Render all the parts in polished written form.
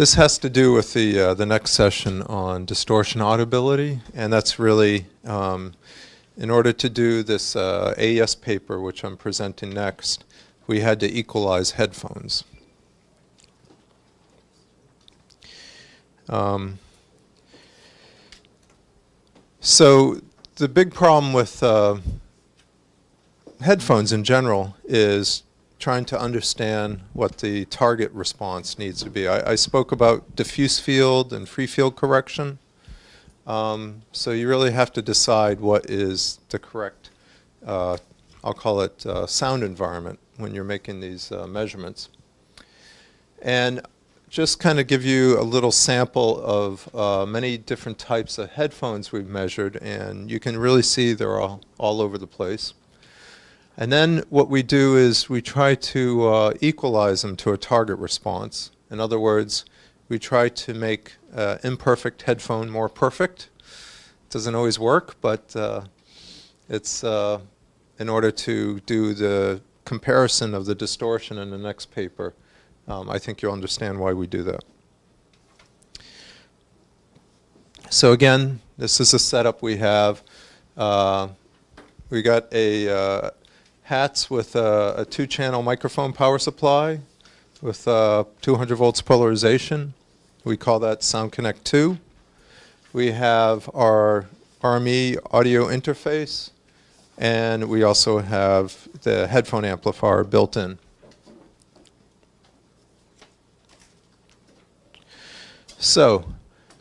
This has to do with the next session on distortion audibility, and that's really, in order to do this AES paper, which I'm presenting next, we had to equalize headphones. So the big problem with headphones in general is trying to understand what the target response needs to be. I spoke about diffuse field and free field correction. So you really have to decide what is the correct, I'll call it sound environment when you're making these measurements. And just kind of give you a little sample of many different types of headphones we've measured, and you can really see they're all over the place. And then what we do is we try to equalize them to a target response. In other words, we try to make imperfect headphone more perfect. It doesn't always work, but it's in order to do the comparison of the distortion in the next paper. I think you'll understand why we do that. So again, this is a setup we have. We got a hats with a 2-channel microphone power supply with 200 volts polarization. We call that Sound Connect 2. We have our RME audio interface, and we also have the headphone amplifier built in. So,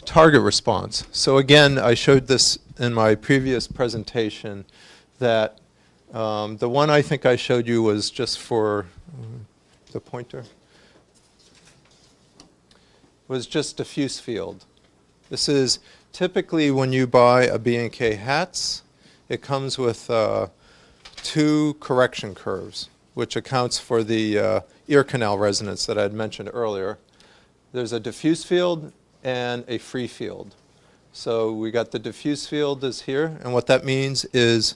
target response. So again, I showed this in my previous presentation that the one I think I showed you was just for the pointer. Was just diffuse field. This is typically when you buy a B&K hats, it comes with 2 correction curves, which accounts for the ear canal resonance that I had mentioned earlier. There's a diffuse field and a free field. So we got the diffuse field is here, and what that means is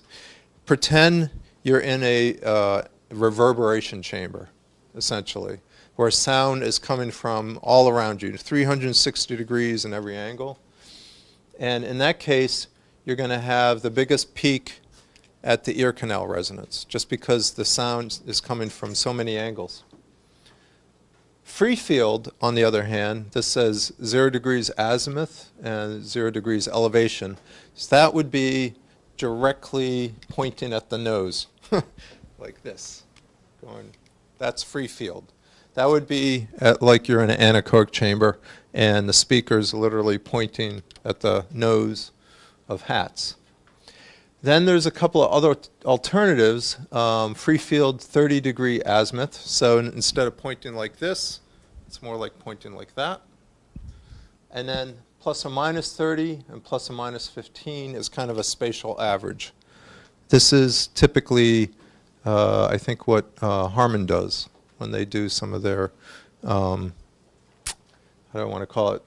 pretend you're in a reverberation chamber, essentially, where sound is coming from all around you, 360 degrees in every angle. And in that case, you're going to have the biggest peak at the ear canal resonance, just because the sound is coming from so many angles. Free field, on the other hand, this says 0 degrees azimuth and 0 degrees elevation. So that would be directly pointing at the nose, like this. That's free field. That would be like you're in an anechoic chamber and the speaker's literally pointing at the nose of hats. Then there's a couple of other alternatives. Free field 30 degree azimuth. So instead of pointing like this, it's more like pointing like that. And then plus or minus 30 and plus or minus 15 is kind of a spatial average. This is typically, I think, what Harmon does when they do some of their, I don't want to call it,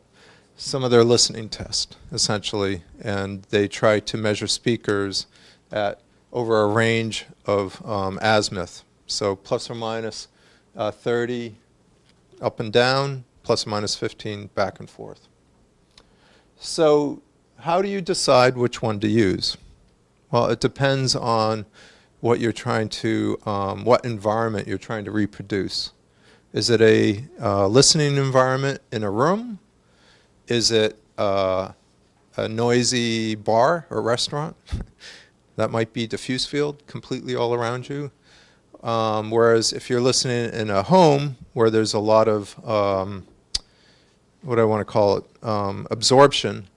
some of their listening test, essentially, and they try to measure speakers at over a range of azimuth. So plus or minus 30 up and down, plus or minus 15 back and forth. So how do you decide which one to use? Well, it depends on what you're trying to, what environment you're trying to reproduce. Is it a listening environment in a room? Is it a noisy bar or restaurant? That might be diffuse field completely all around you. Whereas if you're listening in a home where there's a lot of, what I want to call it, absorption,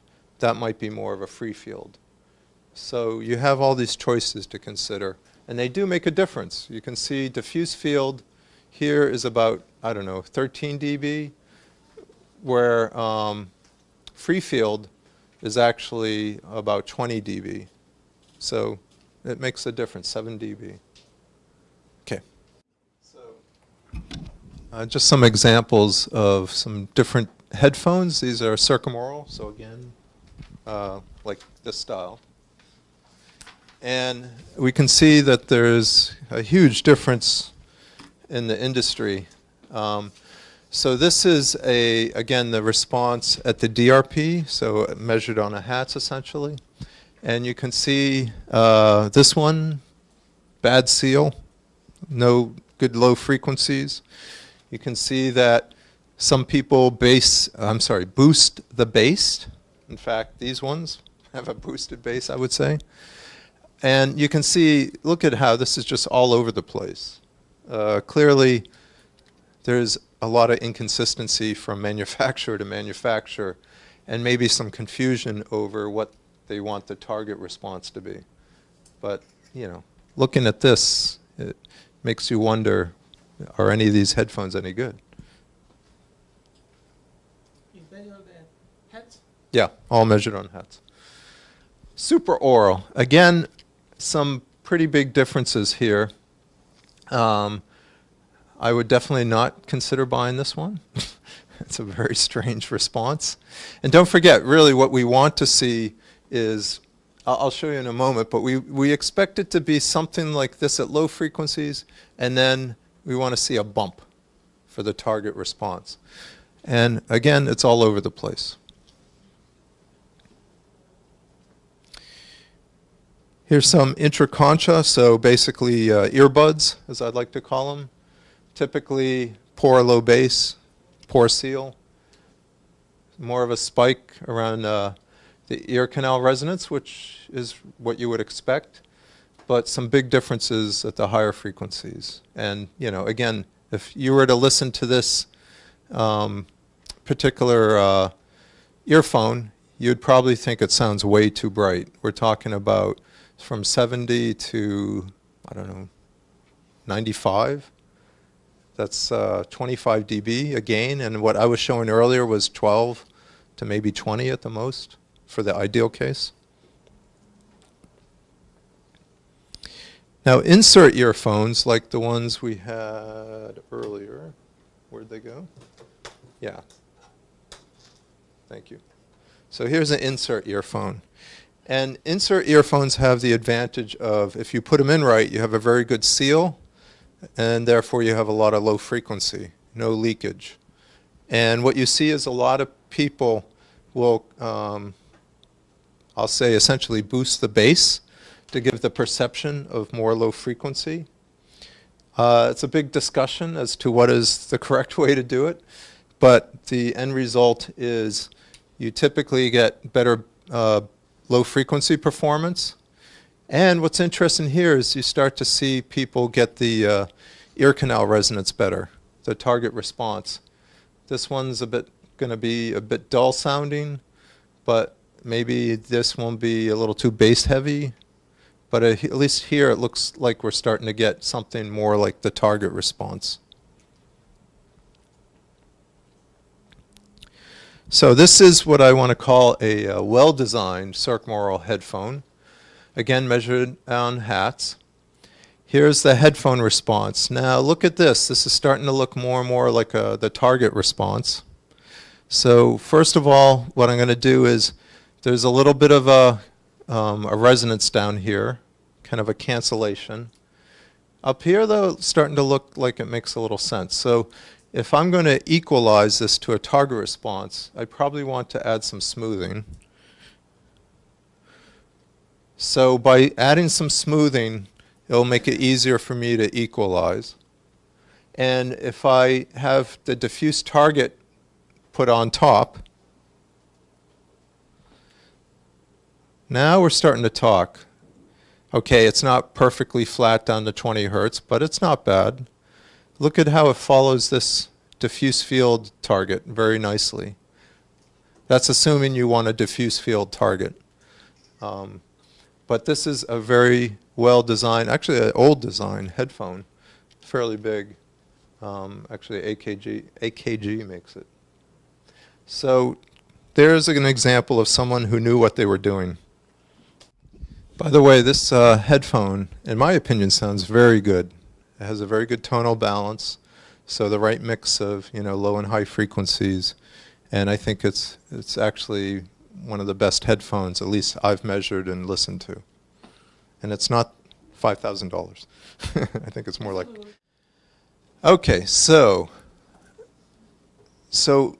that might be more of a free field. So you have all these choices to consider, and they do make a difference. You can see diffuse field here is about, I don't know, 13 dB, where free field is actually about 20 dB. So it makes a difference, 7 dB. Okay. So just some examples of some different headphones. These are circumaural, so again, like this style. And we can see that there's a huge difference in the industry. So this is again, the response at the DRP, so measured on a Hertz essentially. And you can see this one, bad seal, no good low frequencies. You can see that some people boost the bass. In fact, these ones have a boosted bass, I would say. And you can see, look at how this is just all over the place. Clearly, there's a lot of inconsistency from manufacturer to manufacturer, and maybe some confusion over what they want the target response to be. But, you know, looking at this, it makes you wonder, are any of these headphones any good? You measure the Hertz? Yeah, all measured on Hertz. Super oral. Again, some pretty big differences here. I would definitely not consider buying this one. It's a very strange response. And don't forget, really what we want to see is, I'll show you in a moment, but we expect it to be something like this at low frequencies, and then we want to see a bump for the target response. And again, it's all over the place. Here's some intraconcha, so basically earbuds, as I'd like to call them. Typically poor low bass, poor seal, more of a spike around the ear canal resonance, which is what you would expect, but some big differences at the higher frequencies. And, you know, again, if you were to listen to this particular earphone, you'd probably think it sounds way too bright. We're talking about from 70 to, I don't know, 95. That's 25 dB a gain, and what I was showing earlier was 12 to maybe 20 at the most for the ideal case. Now insert earphones like the ones we had earlier, where'd they go? Yeah, thank you. So here's an insert earphone. And insert earphones have the advantage of, if you put them in right, you have a very good seal, and therefore you have a lot of low frequency, no leakage. And what you see is a lot of people will, I'll say, essentially boost the bass to give the perception of more low frequency. It's a big discussion as to what is the correct way to do it, but the end result is you typically get better low frequency performance. And what's interesting here is you start to see people get the ear canal resonance better, the target response. This one's going to be a bit dull sounding, but maybe this won't be a little too bass heavy. But at least here it looks like we're starting to get something more like the target response. So this is what I want to call a well-designed circumaural headphone. Again, measured on Hertz. Here's the headphone response. Now look at this. This is starting to look more and more like the target response. So first of all, what I'm going to do is, there's a little bit of a resonance down here, kind of a cancellation. Up here, though, it's starting to look like it makes a little sense. So if I'm going to equalize this to a target response, I probably want to add some smoothing. So by adding some smoothing, it'll make it easier for me to equalize. And if I have the diffuse target put on top, now we're starting to talk. Okay, it's not perfectly flat down to 20 Hertz, but it's not bad. Look at how it follows this diffuse field target very nicely. That's assuming you want a diffuse field target. But this is a very well-designed, actually an old design headphone, fairly big. Actually, AKG makes it. So there's an example of someone who knew what they were doing. By the way, this headphone, in my opinion, sounds very good. It has a very good tonal balance, so the right mix of, you know, low and high frequencies, and I think it's actually one of the best headphones, at least I've measured and listened to. And it's not $5,000. I think it's more like... Okay, so So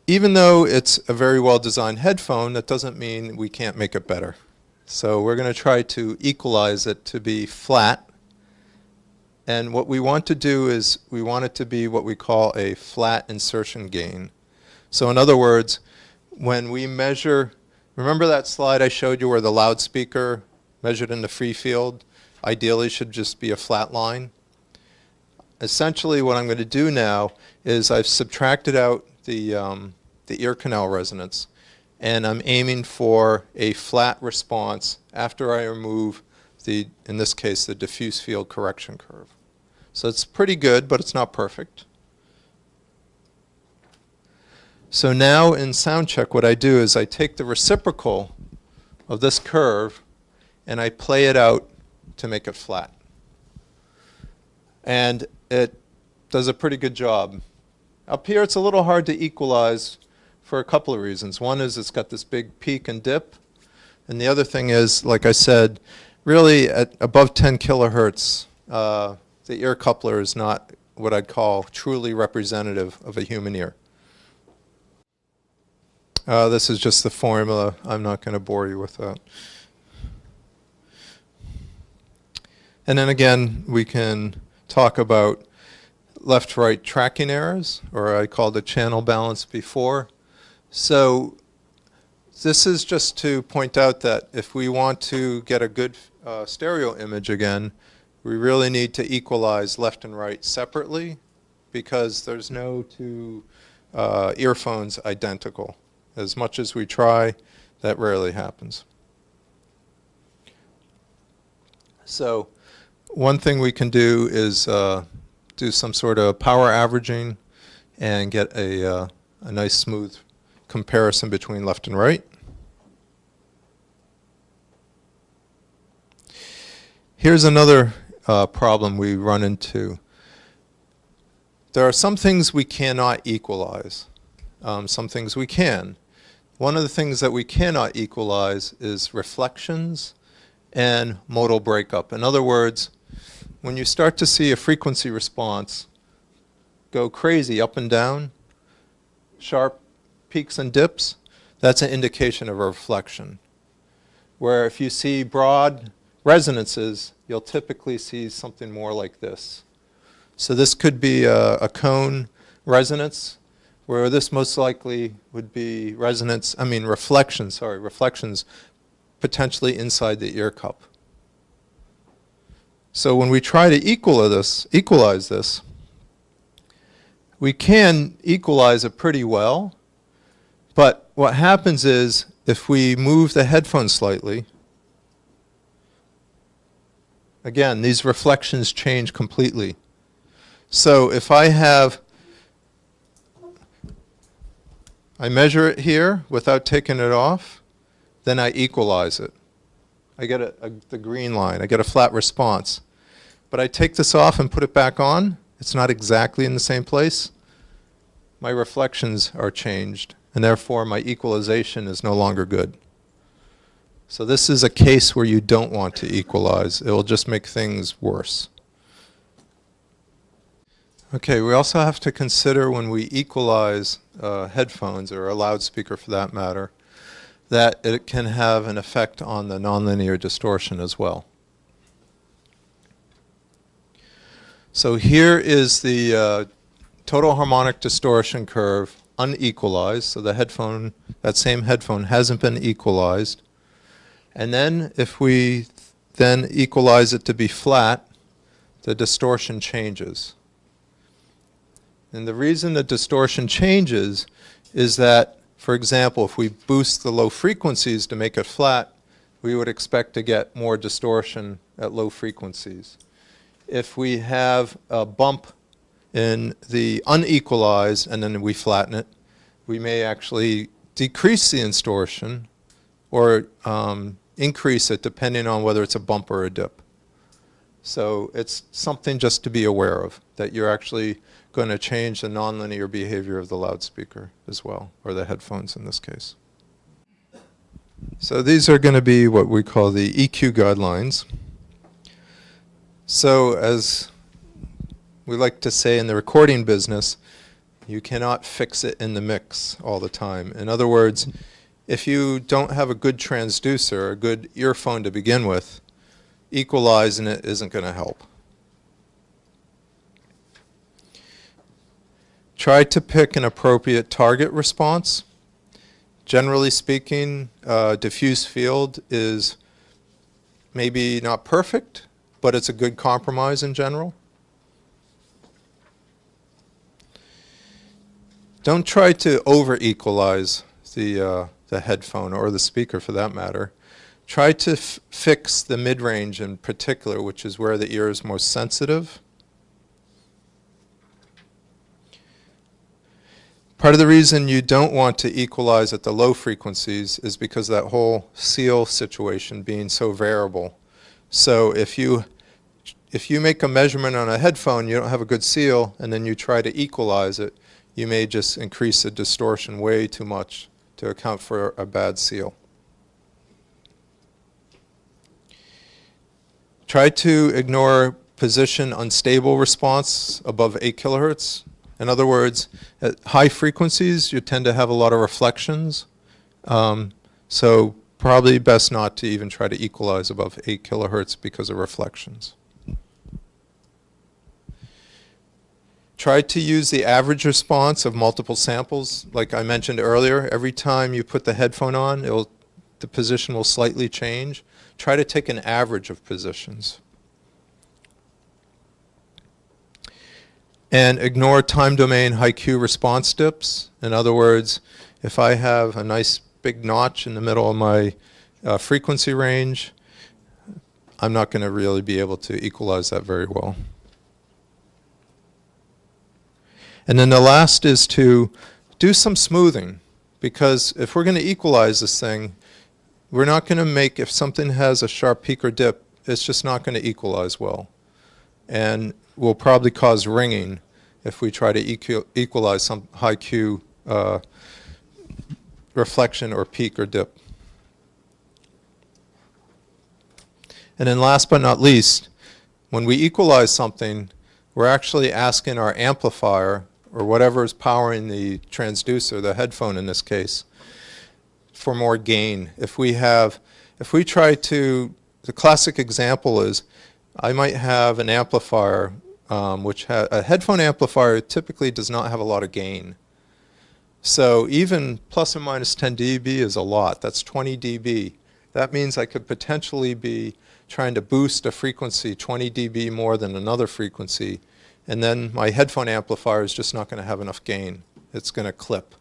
even though it's a very well-designed headphone, that doesn't mean we can't make it better. So we're going to try to equalize it to be flat. And what we want to do is we want it to be what we call a flat insertion gain. So in other words, when we measure, remember that slide I showed you where the loudspeaker measured in the free field ideally should just be a flat line? Essentially what I'm going to do now is I've subtracted out the ear canal resonance, and I'm aiming for a flat response after I remove the, in this case, the diffuse field correction curve. So it's pretty good, but it's not perfect. So now in sound check, what I do is I take the reciprocal of this curve and I play it out to make it flat. And it does a pretty good job. Up here it's a little hard to equalize for a couple of reasons. One is it's got this big peak and dip. And the other thing is, like I said, really at above 10 kilohertz, the ear coupler is not what I'd call truly representative of a human ear. This is just the formula. I'm not going to bore you with that. And then again, we can talk about left-right tracking errors, or I called it channel balance before. So this is just to point out that if we want to get a good stereo image again, we really need to equalize left and right separately, because there's no two earphones identical. As much as we try, that rarely happens. So one thing we can do is do some sort of power averaging and get a nice smooth comparison between left and right. Here's another problem we run into. There are some things we cannot equalize. Some things we can. One of the things that we cannot equalize is reflections and modal breakup. In other words, when you start to see a frequency response go crazy up and down, sharp peaks and dips, that's an indication of a reflection. Where if you see broad resonances, you'll typically see something more like this. So this could be a cone resonance, where this most likely would be reflections potentially inside the ear cup. So when we try to equalize this, we can equalize it pretty well, but what happens is if we move the headphone slightly, again, these reflections change completely. So if I measure it here without taking it off, then I equalize it. I get the green line. I get a flat response. But I take this off and put it back on. It's not exactly in the same place. My reflections are changed, and therefore my equalization is no longer good. So this is a case where you don't want to equalize. It will just make things worse. Okay, we also have to consider when we equalize headphones, or a loudspeaker for that matter, that it can have an effect on the nonlinear distortion as well. So here is the total harmonic distortion curve unequalized. So the headphone, that same headphone hasn't been equalized. And then if we then equalize it to be flat, the distortion changes. And the reason the distortion changes is that, for example, if we boost the low frequencies to make it flat, we would expect to get more distortion at low frequencies. If we have a bump in the unequalized and then we flatten it, we may actually decrease the distortion or increase it depending on whether it's a bump or a dip. So it's something just to be aware of, that you're actually going to change the nonlinear behavior of the loudspeaker as well, or the headphones in this case. So these are going to be what we call the EQ guidelines. So as we like to say in the recording business, You cannot fix it in the mix all the time. In other words, if you don't have a good transducer, a good earphone to begin with, equalizing it isn't going to help. Try to pick an appropriate target response. Generally speaking, diffuse field is maybe not perfect, but it's a good compromise in general. Don't try to over-equalize the headphone or the speaker for that matter. Try to fix the mid-range in particular, which is where the ear is most sensitive. Part of the reason you don't want to equalize at the low frequencies is because that whole seal situation being so variable. So if you make a measurement on a headphone, you don't have a good seal, and then you try to equalize it, you may just increase the distortion way too much to account for a bad seal. Try to ignore position unstable response above 8 kilohertz. In other words, at high frequencies, you tend to have a lot of reflections. So probably best not to even try to equalize above 8 kilohertz because of reflections. Try to use the average response of multiple samples. Like I mentioned earlier, every time you put the headphone on, the position will slightly change. Try to take an average of positions. And ignore time domain high Q response dips. In other words, if I have a nice big notch in the middle of my frequency range, I'm not going to really be able to equalize that very well. And then the last is to do some smoothing, because if we're going to equalize this thing, we're not going to make, if something has a sharp peak or dip, it's just not going to equalize well. And will probably cause ringing if we try to equalize some high Q reflection or peak or dip. And then last but not least, when we equalize something, we're actually asking our amplifier, or whatever is powering the transducer, the headphone in this case, for more gain. If we try to, the classic example is, I might have an amplifier, a headphone amplifier typically does not have a lot of gain. So even plus or minus 10 dB is a lot. That's 20 dB. That means I could potentially be trying to boost a frequency 20 dB more than another frequency, and then my headphone amplifier is just not going to have enough gain. It's going to clip.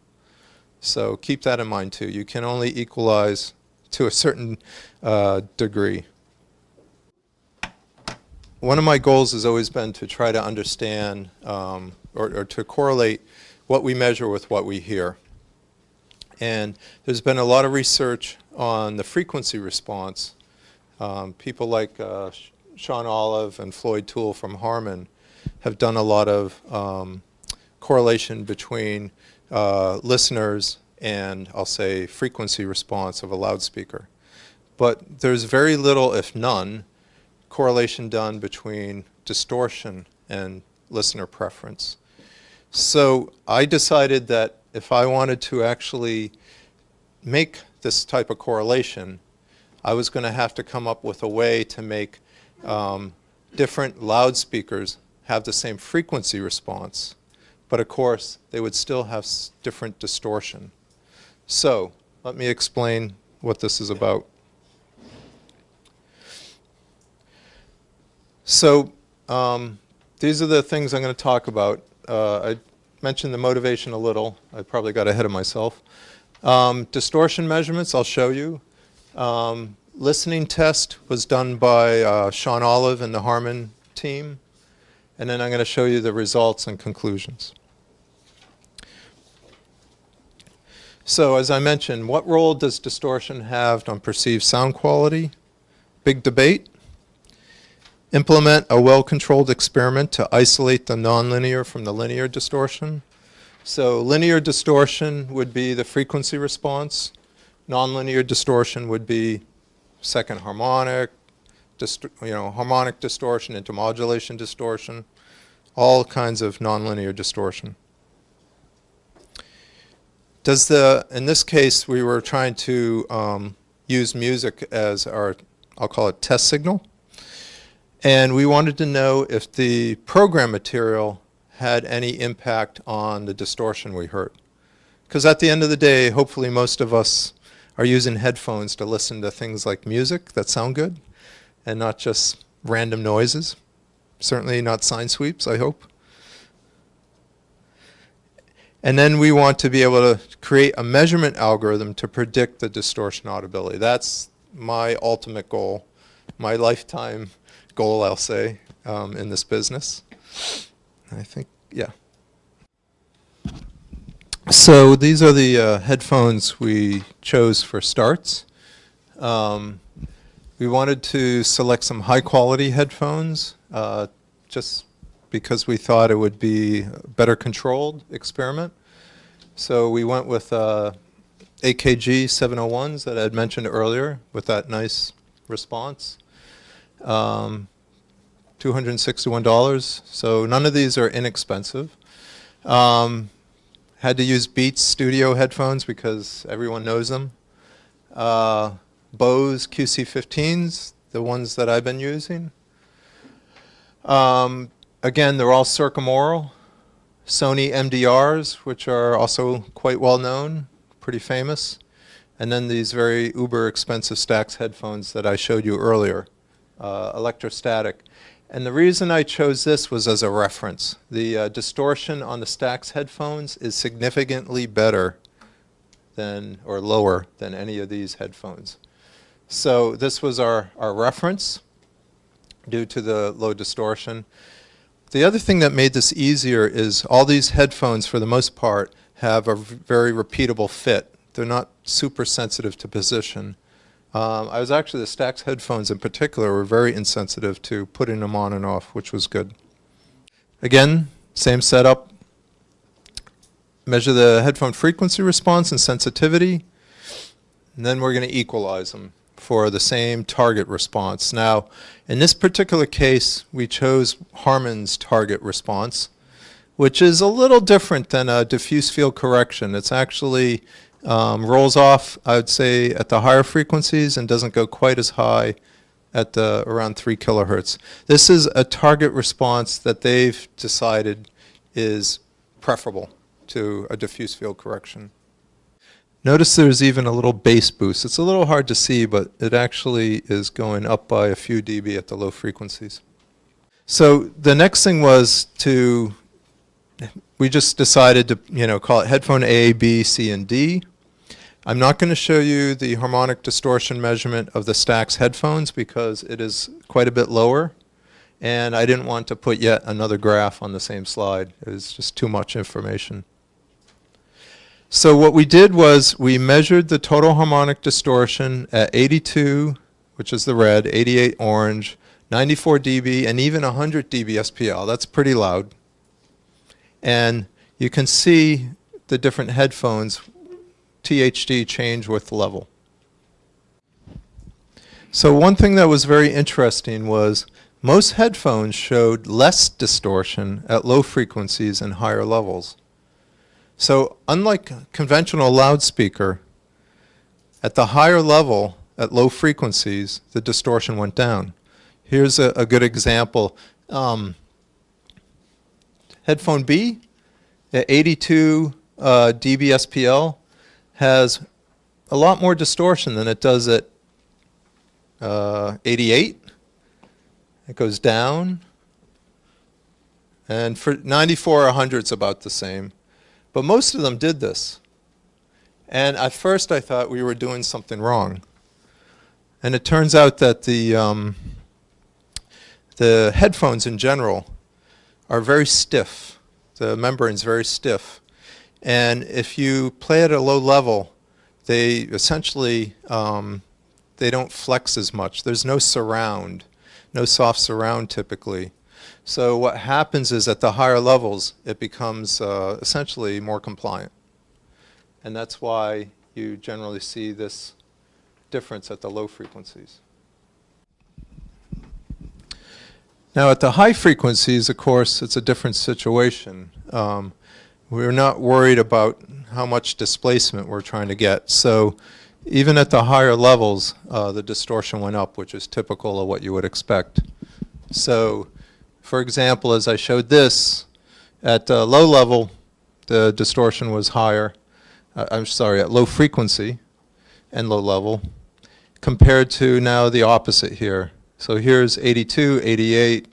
So keep that in mind too. You can only equalize to a certain degree. One of my goals has always been to try to understand or to correlate what we measure with what we hear. And there's been a lot of research on the frequency response. People like Sean Olive and Floyd Toole from Harmon have done a lot of correlation between listeners and, I'll say, frequency response of a loudspeaker. But there's very little, if none, correlation done between distortion and listener preference. So I decided that if I wanted to actually make this type of correlation, I was going to have to come up with a way to make different loudspeakers have the same frequency response, but of course they would still have different distortion. So let me explain what this is about. So these are the things I'm going to talk about. I mentioned the motivation a little. I probably got ahead of myself. Distortion measurements, I'll show you. Listening test was done by Sean Olive and the Harmon team. And then I'm going to show you the results and conclusions. So as I mentioned, what role does distortion have on perceived sound quality? Big debate. Implement a well-controlled experiment to isolate the nonlinear from the linear distortion. So linear distortion would be the frequency response. Nonlinear distortion would be second harmonic, harmonic distortion, intermodulation distortion, all kinds of nonlinear distortion. in this case, we were trying to use music as our, I'll call it test signal. And we wanted to know if the program material had any impact on the distortion we heard. Because at the end of the day, hopefully most of us are using headphones to listen to things like music that sound good and not just random noises. Certainly not sine sweeps, I hope. And then we want to be able to create a measurement algorithm to predict the distortion audibility. That's my ultimate goal, my lifetime goal, I'll say, in this business. I think, yeah. So these are the headphones we chose for starts. We wanted to select some high-quality headphones just because we thought it would be a better controlled experiment. So we went with AKG 701s that I had mentioned earlier with that nice response. $261, so none of these are inexpensive. Had to use Beats Studio headphones because everyone knows them. Bose QC15s, the ones that I've been using. Again, they're all circumaural. Sony MDRs, which are also quite well known, pretty famous. And then these very uber expensive Stax headphones that I showed you earlier, electrostatic. And the reason I chose this was as a reference. The distortion on the Stax headphones is significantly better than, or lower than any of these headphones. So this was our reference due to the low distortion. The other thing that made this easier is all these headphones, for the most part, have a very repeatable fit. They're not super sensitive to position. I was actually, the Stax headphones in particular were very insensitive to putting them on and off, which was good. Again, same setup. Measure the headphone frequency response and sensitivity. And then we're going to equalize them for the same target response. Now, in this particular case, we chose Harmons target response, which is a little different than a diffuse field correction. It's actually rolls off, I would say, at the higher frequencies and doesn't go quite as high at the around 3 kilohertz. This is a target response that they've decided is preferable to a diffuse field correction. Notice there's even a little bass boost. It's a little hard to see, but it actually is going up by a few dB at the low frequencies. So the next thing was we just decided to, call it headphone A, B, C, and D. I'm not going to show you the harmonic distortion measurement of the Stax headphones because it is quite a bit lower, and I didn't want to put yet another graph on the same slide. It was just too much information. So what we did was we measured the total harmonic distortion at 82, which is the red, 88 orange, 94 dB, and even 100 dB SPL. That's pretty loud. And you can see the different headphones, THD change with level. So one thing that was very interesting was most headphones showed less distortion at low frequencies and higher levels. So unlike a conventional loudspeaker, at the higher level, at low frequencies, the distortion went down. Here's a good example. Headphone B at 82 dB SPL has a lot more distortion than it does at 88. It goes down. And for 94 or 100, it's about the same. But most of them did this. And at first I thought we were doing something wrong. And it turns out that the headphones in general are very stiff. The membrane's very stiff. And if you play at a low level, they essentially, they don't flex as much. There's no surround, no soft surround typically. So what happens is at the higher levels, it becomes essentially more compliant. And that's why you generally see this difference at the low frequencies. Now at the high frequencies, of course, it's a different situation. we're not worried about how much displacement we're trying to get. So even at the higher levels, the distortion went up, which is typical of what you would expect. So, for example, as I showed this, at low level, the distortion was higher. I'm sorry, at low frequency and low level, compared to now the opposite here. So here's 82, 88,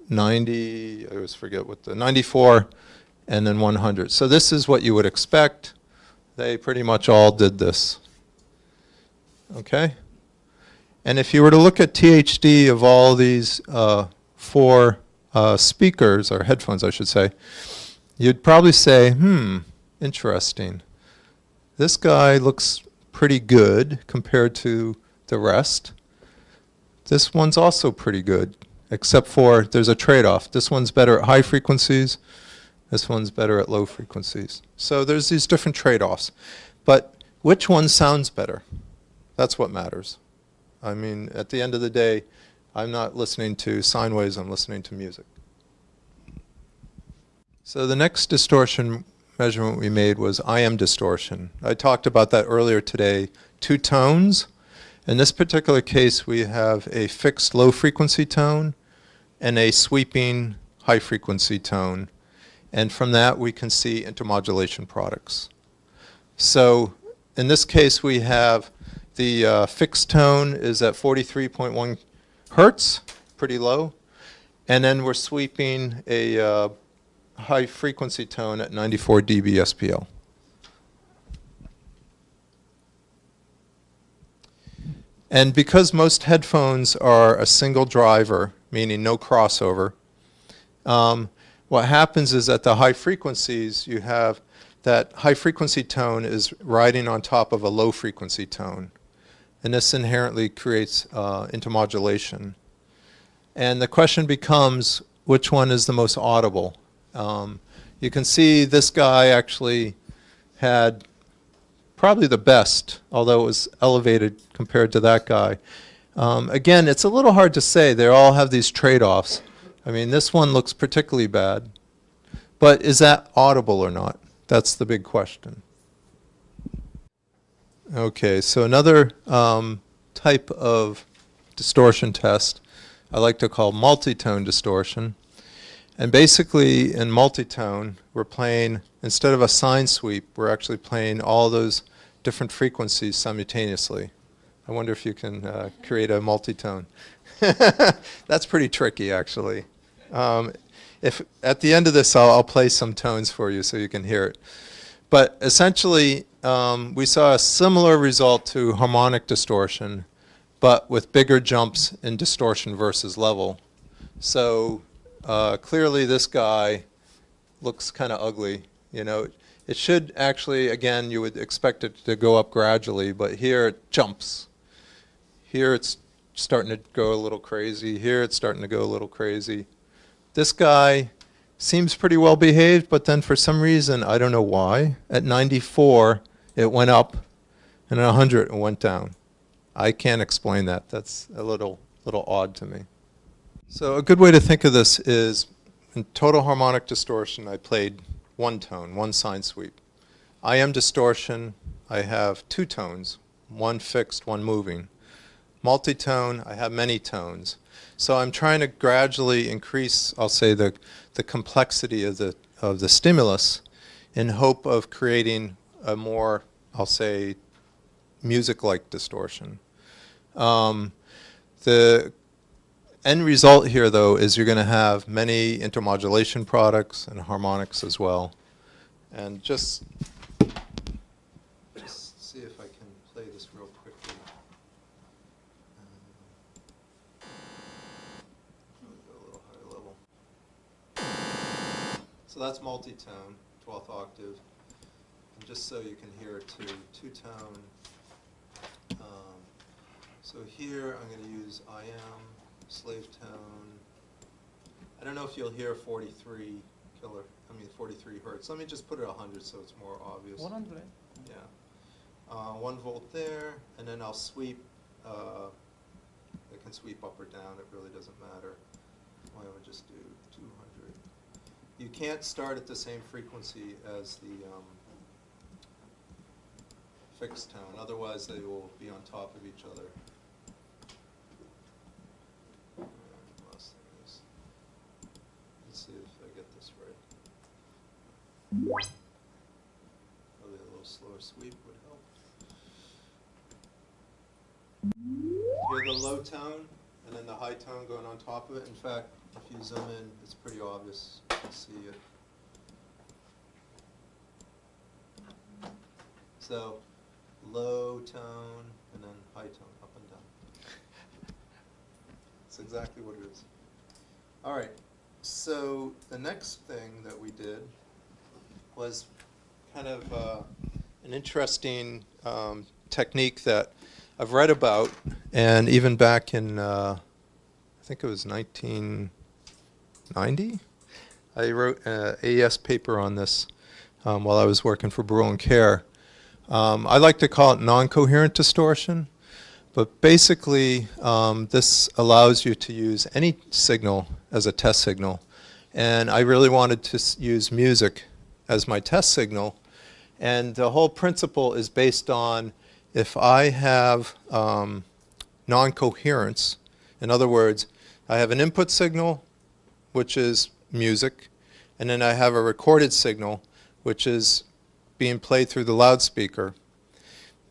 90, I always forget what the, 94, and then 100. So this is what you would expect. They pretty much all did this. Okay? And if you were to look at THD of all these four speakers, or headphones I should say, you'd probably say, interesting. This guy looks pretty good compared to the rest. This one's also pretty good, except for there's a trade-off. This one's better at high frequencies. This one's better at low frequencies. So there's these different trade-offs. But which one sounds better? That's what matters. I mean, at the end of the day, I'm not listening to sine waves, I'm listening to music. So the next distortion measurement we made was Am Distortion. I talked about that earlier today. 2 tones. In this particular case, we have a fixed low frequency tone and a sweeping high frequency tone. And from that, we can see intermodulation products. So in this case, we have the fixed tone is at 43.1 hertz, pretty low. And then we're sweeping a high frequency tone at 94 dB SPL. And because most headphones are a single driver, meaning no crossover, what happens is at the high frequencies, you have that high frequency tone is riding on top of a low frequency tone. And this inherently creates intermodulation. And the question becomes, which one is the most audible? You can see this guy actually had probably the best, although it was elevated compared to that guy. Again, it's a little hard to say. They all have these trade-offs. I mean, this one looks particularly bad. But is that audible or not? That's the big question. Okay, so another type of distortion test I like to call multitone distortion. And basically, in multitone, we're playing, instead of a sine sweep, we're actually playing all those different frequencies simultaneously. I wonder if you can create a multitone. That's pretty tricky, actually. If at the end of this, I'll play some tones for you so you can hear it. But essentially, we saw a similar result to harmonic distortion, but with bigger jumps in distortion versus level. So clearly, this guy looks kind of ugly. You know, it should actually, again, you would expect it to go up gradually, but here it jumps. Here it's starting to go a little crazy. Here it's starting to go a little crazy. This guy seems pretty well behaved, but then for some reason, I don't know why, at 94 it went up, and at 100 it went down. I can't explain that. That's a little odd to me. So a good way to think of this is, in total harmonic distortion, I played one tone, one sine sweep. Am distortion, I have 2 tones, one fixed, one moving. Multitone, I have many tones. So I'm trying to gradually increase, I'll say, the complexity of the stimulus in hope of creating a more, I'll say, music-like distortion. The end result here, though, is you're going to have many intermodulation products and harmonics as well. And just see if I can play this real quickly. Go a little higher level. So that's multitone, 12th octave. And just so you can hear it too, 2-tone. So here I'm going to use Am, slave tone. I don't know if you'll hear 43 hertz. Let me just put it 100 so it's more obvious. 100. Yeah. 1 volt there, and then I'll sweep. I can sweep up or down. It really doesn't matter. Why don't we just do 200? you can't start at the same frequency as the fixed tone. Otherwise, they will be on top of each other. Last thing is, let's see if I get this right. Probably a little slower sweep would help. Hear the low tone and then the high tone going on top of it. In fact, if you zoom in, it's pretty obvious. You can see it. So, low tone and then high tone, up and down. That's exactly what it is. All right. So the next thing that we did was kind of an interesting technique that I've read about, and even back in, I think it was 1990, I wrote an AES paper on this while I was working for Brule & Care. I like to call it noncoherent distortion, but basically this allows you to use any signal as a test signal. And I really wanted to use music as my test signal. And the whole principle is based on if I have noncoherence, in other words, I have an input signal, which is music, and then I have a recorded signal, which is being played through the loudspeaker.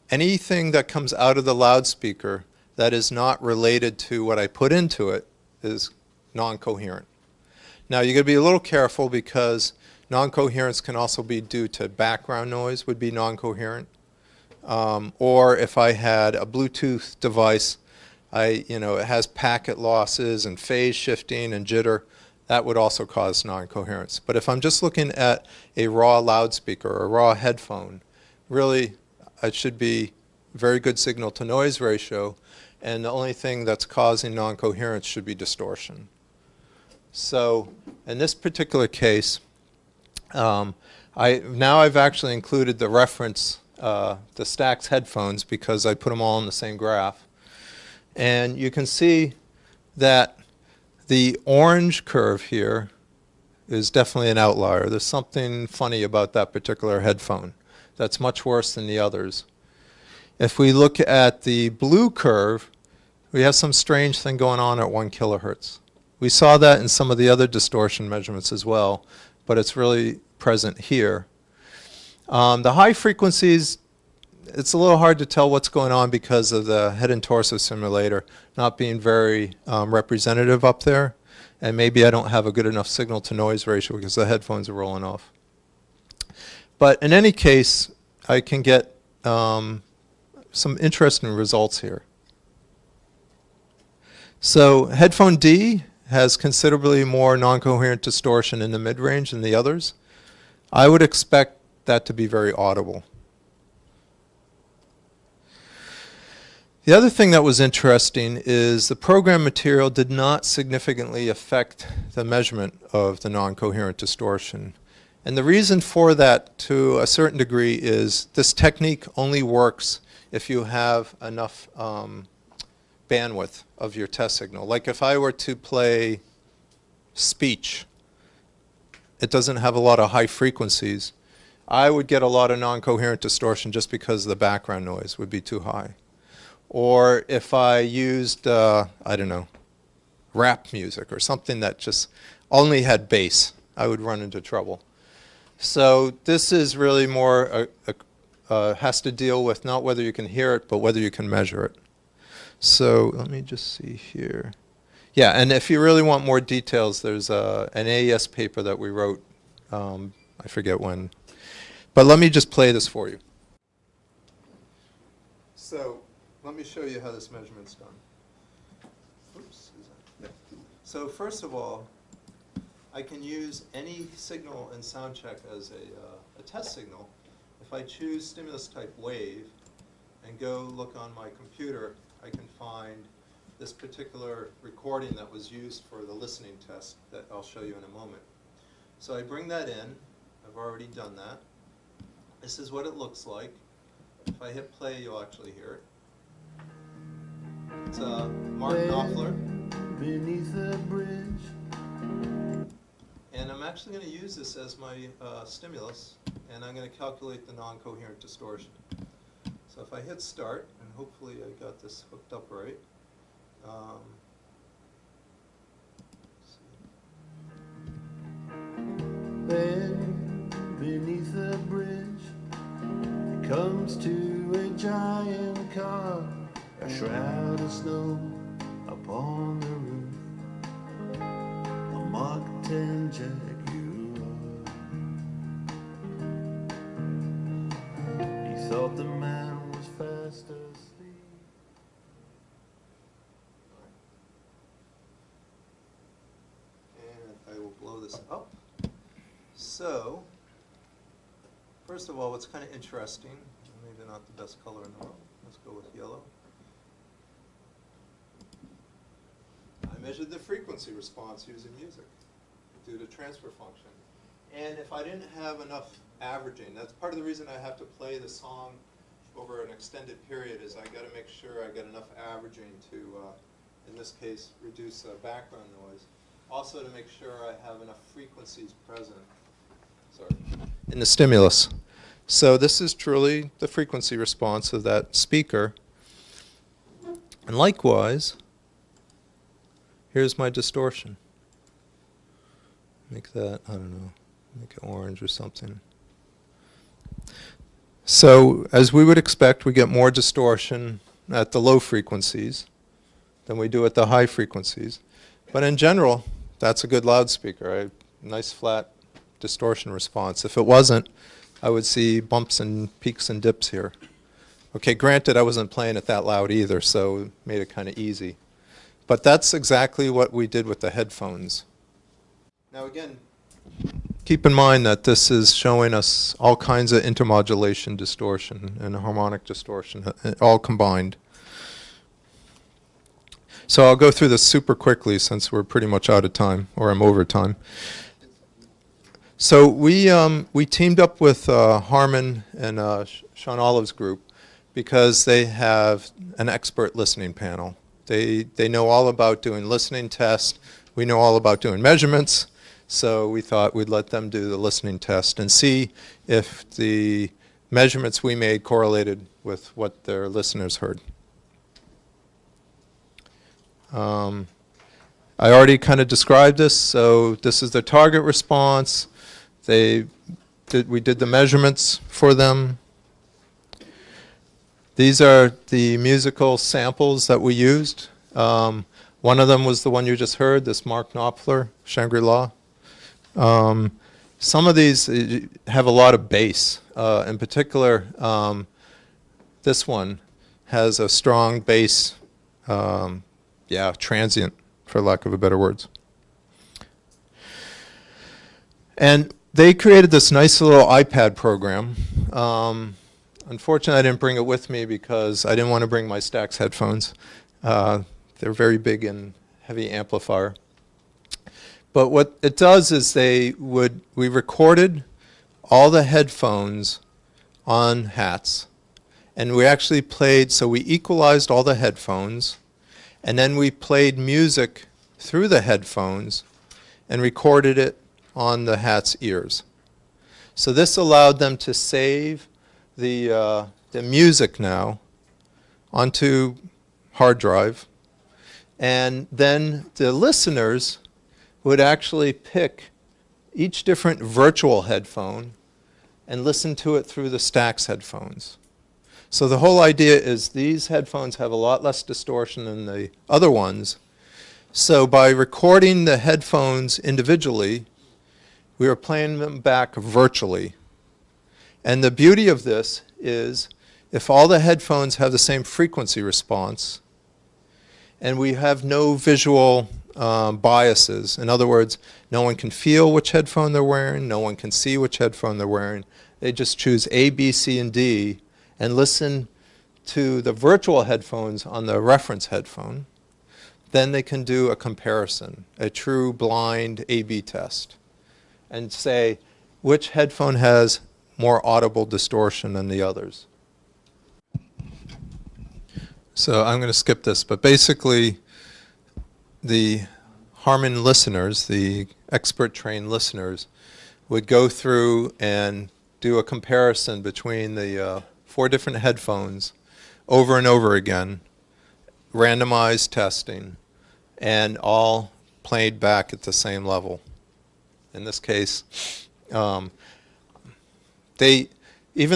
Anything that comes out of the loudspeaker that is not related to what I put into it is non-coherent. Now you got to be a little careful because non-coherence can also be due to background noise, would be non-coherent. Or if I had a Bluetooth device, it has packet losses and phase shifting and jitter, that would also cause non-coherence. But if I'm just looking at a raw loudspeaker or a raw headphone, really it should be very good signal to noise ratio, and the only thing that's causing non-coherence should be distortion. So in this particular case, I've actually included the reference, the Stax headphones, because I put them all in the same graph. And you can see that the orange curve here is definitely an outlier. There's something funny about that particular headphone that's much worse than the others. If we look at the blue curve, we have some strange thing going on at 1 kilohertz. We saw that in some of the other distortion measurements as well, but it's really present here. The high frequencies, it's a little hard to tell what's going on because of the head and torso simulator not being very representative up there, and maybe I don't have a good enough signal to noise ratio because the headphones are rolling off. But in any case, I can get some interesting results here. So headphone D has considerably more non-coherent distortion in the mid-range than the others. I would expect that to be very audible. The other thing that was interesting is the program material did not significantly affect the measurement of the non-coherent distortion. And the reason for that, to a certain degree, is this technique only works if you have enough bandwidth of your test signal. Like if I were to play speech, it doesn't have a lot of high frequencies. I would get a lot of non-coherent distortion just because the background noise would be too high. Or if I used, I don't know, rap music or something that just only had bass, I would run into trouble. So this is really more, has to deal with not whether you can hear it, but whether you can measure it. So let me just see here. Yeah, and if you really want more details, there's an AES paper that we wrote, I forget when. But let me just play this for you. So let me show you how this measurement's done. Oops, is that, yeah. So first of all, I can use any signal in soundcheck as a test signal. If I choose stimulus type wave and go look on my computer, I can find this particular recording that was used for the listening test that I'll show you in a moment. So I bring that in. I've already done that. This is what it looks like. If I hit play, you'll actually hear it. It's Mark Knopfler. Beneath the bridge. And I'm actually going to use this as my stimulus, and I'm going to calculate the non-coherent distortion. So if I hit start, and hopefully I got this hooked up right. There, beneath the bridge, it comes to a giant car, a shroud of snow upon the roof, a Mark 10 Jaguar. He thought the man was fast asleep. And I will blow this up. So, first of all, what's kind of interesting, maybe not the best color in the world, let's go with yellow. I measured the frequency response using music due to transfer function. And if I didn't have enough averaging, that's part of the reason I have to play the song over an extended period, is I got to make sure I get enough averaging to, in this case, reduce background noise. Also to make sure I have enough frequencies present. In the stimulus. So this is truly the frequency response of that speaker. And likewise, here's my distortion. Make that, I don't know, make it orange or something. So as we would expect, we get more distortion at the low frequencies than we do at the high frequencies. But in general, that's a good loudspeaker, right? Nice flat distortion response. If it wasn't, I would see bumps and peaks and dips here. Okay, granted, I wasn't playing it that loud either, so it made it kind of easy. But that's exactly what we did with the headphones. Now again, keep in mind that this is showing us all kinds of intermodulation distortion and harmonic distortion, all combined. So I'll go through this super quickly since we're pretty much out of time, or I'm over time. So we teamed up with Harmon and Sean Olive's group because they have an expert listening panel. They know all about doing listening tests. We know all about doing measurements. So we thought we'd let them do the listening test and see if the measurements we made correlated with what their listeners heard. I already kind of described this. So this is the target response. We did the measurements for them. These are the musical samples that we used. One of them was the one you just heard, this Mark Knopfler, Shangri-La. Some of these have a lot of bass. In particular, this one has a strong bass, transient, for lack of a better words. And they created this nice little iPad program. Unfortunately, I didn't bring it with me because I didn't want to bring my Stax headphones. They're very big and heavy amplifier. But what it does is we recorded all the headphones on hats. And we actually played, so we equalized all the headphones. And then we played music through the headphones and recorded it on the hat's ears. So this allowed them to save the music now onto hard drive, and then the listeners would actually pick each different virtual headphone and listen to it through the Stax headphones. So the whole idea is these headphones have a lot less distortion than the other ones. So by recording the headphones individually, we were playing them back virtually. And the beauty of this is if all the headphones have the same frequency response and we have no visual biases, in other words, no one can feel which headphone they're wearing, no one can see which headphone they're wearing, they just choose A, B, C, and D and listen to the virtual headphones on the reference headphone, then they can do a comparison, a true blind A/B test, and say which headphone has more audible distortion than the others. So I'm going to skip this, but basically the Harmon listeners, the expert trained listeners, would go through and do a comparison between the 4 different headphones over and over again, randomized testing, and all played back at the same level. In this case, even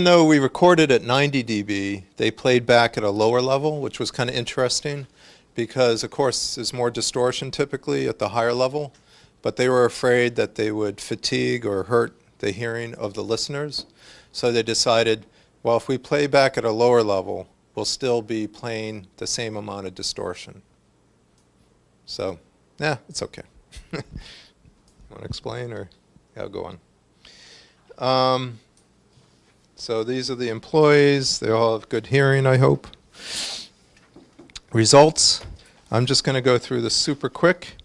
though we recorded at 90 dB, they played back at a lower level, which was kind of interesting because, of course, there's more distortion typically at the higher level, but they were afraid that they would fatigue or hurt the hearing of the listeners. So they decided, well, if we play back at a lower level, we'll still be playing the same amount of distortion. So, yeah, it's okay. Want to explain, or yeah, I'll go on. So these are the employees. They all have good hearing, I hope. Results. I'm just going to go through this super quick.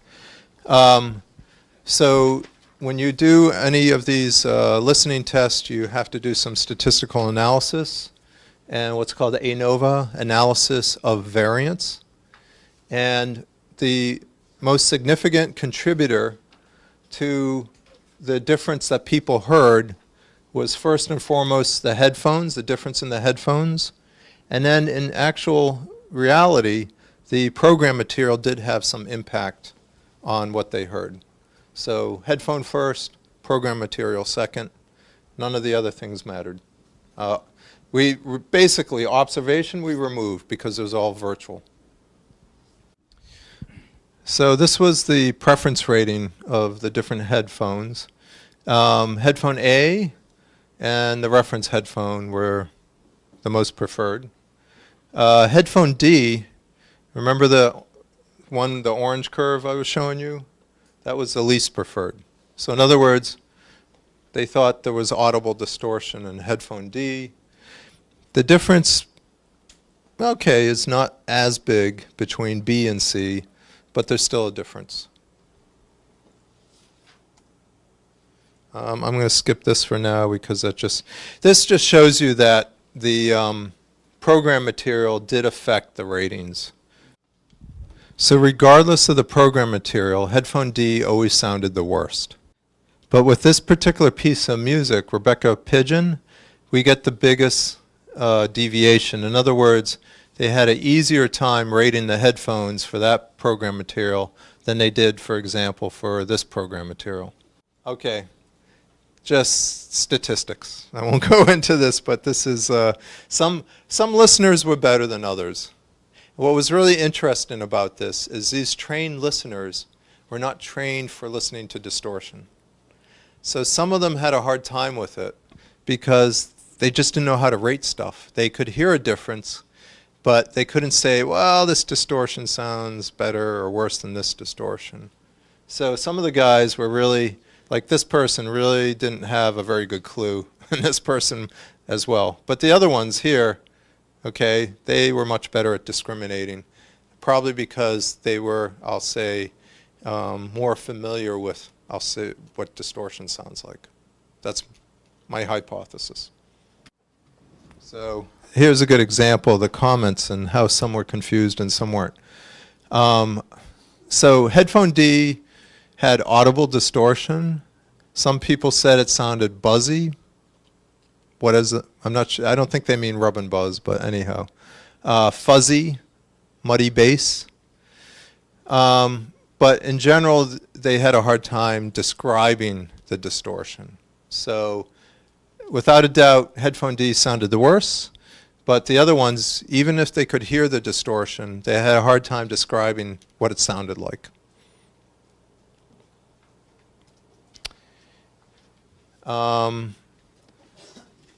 So when you do any of these listening tests, you have to do some statistical analysis and what's called the ANOVA, analysis of variance. And the most significant contributor to the difference that people heard was first and foremost the headphones, the difference in the headphones. And then in actual reality, the program material did have some impact on what they heard. So headphone first, program material second. None of the other things mattered. Basically, observation we removed because it was all virtual. So this was the preference rating of the different headphones. Headphone A and the reference headphone were the most preferred. Headphone D, remember the orange curve I was showing you? That was the least preferred. So in other words, they thought there was audible distortion in headphone D. The difference, okay, is not as big between B and C, but there's still a difference. I'm going to skip this for now because this just shows you that the program material did affect the ratings. So regardless of the program material, headphone D always sounded the worst. But with this particular piece of music, Rebecca Pigeon, we get the biggest deviation. In other words, they had an easier time rating the headphones for that program material than they did, for example, for this program material. Okay. Just statistics. I won't go into this, but this is some listeners were better than others. What was really interesting about this is these trained listeners were not trained for listening to distortion. So some of them had a hard time with it because they just didn't know how to rate stuff. They could hear a difference, but they couldn't say, well, this distortion sounds better or worse than this distortion. So some of the guys were really, like this person really didn't have a very good clue, and this person as well. But the other ones here, okay, they were much better at discriminating, probably because they were, I'll say, more familiar with, I'll say, what distortion sounds like. That's my hypothesis. So here's a good example of the comments and how some were confused and some weren't. So headphone D had audible distortion. Some people said it sounded buzzy. What is it? I'm not sure. I don't think they mean rub and buzz, but anyhow. Fuzzy, muddy bass. But in general, they had a hard time describing the distortion. So without a doubt, headphone D sounded the worst. But the other ones, even if they could hear the distortion, they had a hard time describing what it sounded like.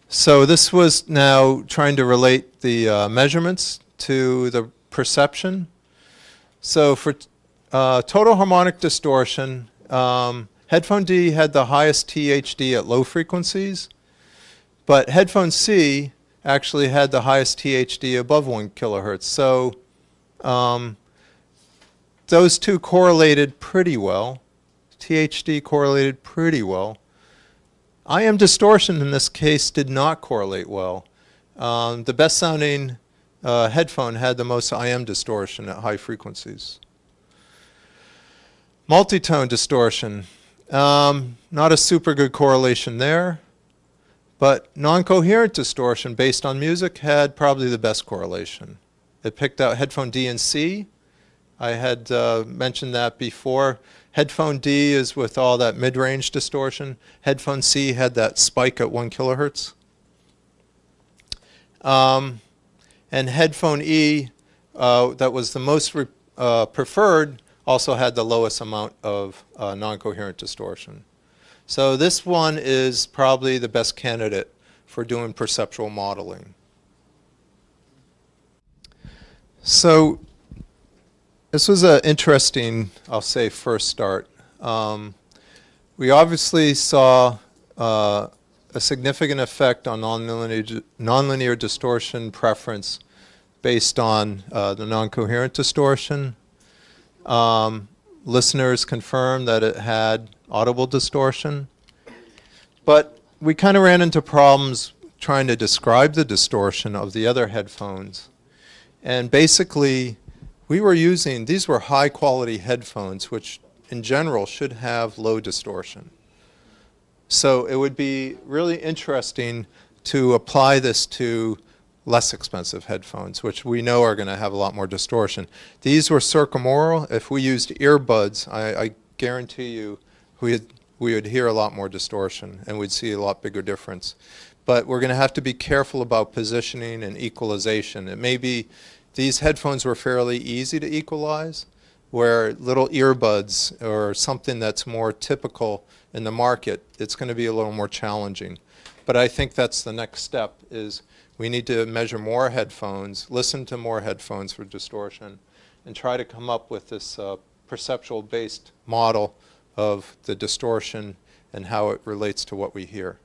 So this was now trying to relate the measurements to the perception. So for total harmonic distortion, headphone D had the highest THD at low frequencies, but headphone C actually had the highest THD above 1 kilohertz. So those two correlated pretty well. THD correlated pretty well. Am distortion in this case did not correlate well. The best sounding headphone had the most Am distortion at high frequencies. Multitone distortion. Not a super good correlation there, but non-coherent distortion based on music had probably the best correlation. It picked out headphone D and C. I had mentioned that before. Headphone D is with all that mid-range distortion. Headphone C had that spike at 1 kilohertz. And headphone E, that was the most preferred, also had the lowest amount of non-coherent distortion. So this one is probably the best candidate for doing perceptual modeling. So this was an interesting, I'll say, first start. We obviously saw a significant effect on nonlinear distortion preference based on the non-coherent distortion. Listeners confirmed that it had audible distortion. But we kind of ran into problems trying to describe the distortion of the other headphones. And basically, we were using, these were high quality headphones, which in general should have low distortion. So it would be really interesting to apply this to less expensive headphones, which we know are going to have a lot more distortion. These were circumaural. If we used earbuds, I guarantee you we would hear a lot more distortion and we'd see a lot bigger difference. But we're going to have to be careful about positioning and equalization. It may be these headphones were fairly easy to equalize, where little earbuds or something that's more typical in the market, it's going to be a little more challenging. But I think that's the next step, is we need to measure more headphones, listen to more headphones for distortion, and try to come up with this perceptual-based model of the distortion and how it relates to what we hear.